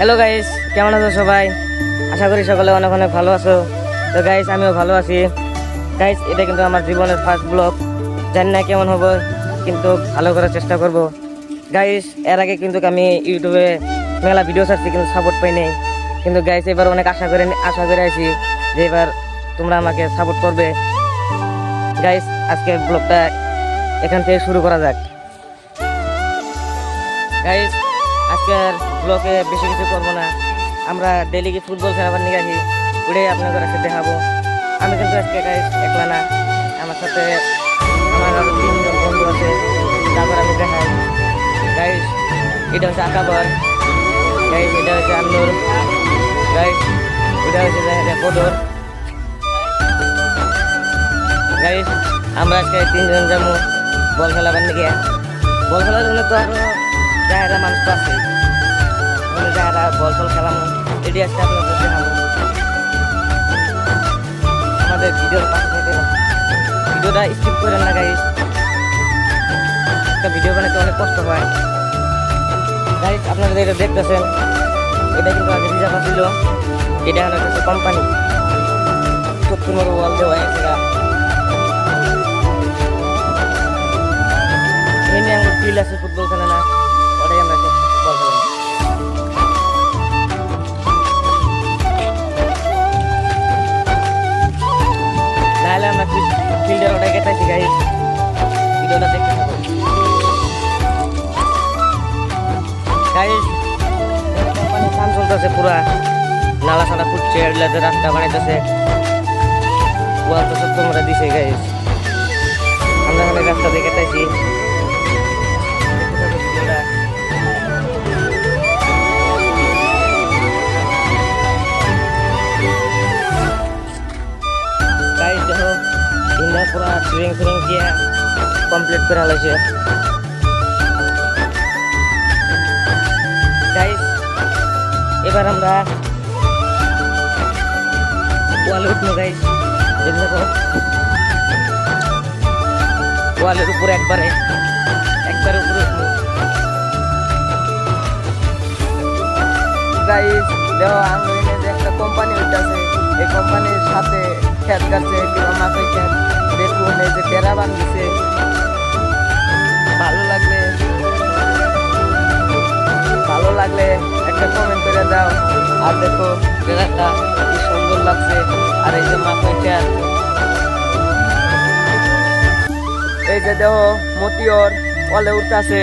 Hello guys, কেমন আছো সবাই? আশা করি সকলে অনেক অনেক ভালো আছো। তো গাইস, আমিও ভালো আছি। গাইস, এটা কিন্তু আমার জীবনের ফার্স্ট ব্লগ। জানি না কেমন হবে, কিন্তু ভালো করার চেষ্টা করব। গাইস, এর আগে কিন্তু আমি ইউটিউবে মেলা ভিডিও ছাড়ছি, কিন্তু সাপোর্ট পাই নাই। কিন্তু গাইস, এবার অনেক আশা করে আছি যে এবার তোমরা আমাকে সাপোর্ট করবে। গাইস, আজকের ব্লগটা এখান থেকে শুরু করা যাক। গাইস, আজকের ব্লগে বেশি কিছু করবো না। আমরা ডেলি কি ফুটবল খেলাবার নিয়ে আসি, ওটাই আপনাদের কাছে দেখাবো। আমি কিন্তু আজকে গাইস একলা না, আমার সাথে আমার আরো 3জন বন্ধু আছে, তারপর আমি দেখাই। গাইস, এটা হচ্ছে আকাবর, গাইস এটা হচ্ছে আন্নুর, গাইস এটা হচ্ছে বদর। গাইস, আমরা আজকে 3জন যাবো বল খেলাবার নিয়ে। বল খেলার জন্য তো আরো যারা মানুষ তো আছে, যারা বল টল খেলাম, এটি আজকে আপনাদের দেখাবো। আমাদের ভিডিওর পাশে থেকে ভিডিওটা স্কিপ করেন না গাইস, একটা ভিডিও বানাতে অনেক কষ্ট হয়। গাইস, আপনারা এটা দেখতেছেন, এটা কিন্তু আগে রিজার্ভ ছিল, এটা এখন একটা কোম্পানি 70 নম্বর ওয়াল দেওয়া একটা ফিল্ড আছে, ফুটবল খেলে না, ওটাই আমরা বল খেলাম। নাহলে আমরা ফিল্ডের ওটাই গেটাইছি গাইস, ভিডিওটা দেখতে থাকো। গাইস, কোম্পানির কাম চলতেছে, পুরা নালা সালা খুঁজছে, রাস্তা বানাইতেছে, ওয়াল তো সব তোমরা দিছে গাইস। আমরা অনেক রাস্তা দিয়ে গেটাইছি। পুরা সুইং দিয়ে কমপ্লিট করা হয়েছে। গাইস, এবার আমরা ওয়ালে উঠবো গাইস, দেখো ওয়ালের উপরে একবারে উপরে উঠবো গাইস। দেখো আঙ্গুলিনে যে একটা কোম্পানি উঠতেছে, এই কোম্পানির সাথে খেত কাটছে, কিংবা মাথায় খেত দেখুন, এই যে টেরা বাঁধছে। ভালো লাগলে একটা কমেন্ট করে দাও। আর দেখো টেরাটা কি সুন্দর লাগছে, আর এই যে মাথায় খেত, এই যে দেখো মতিয়র ওয়ালে উঠতেছে।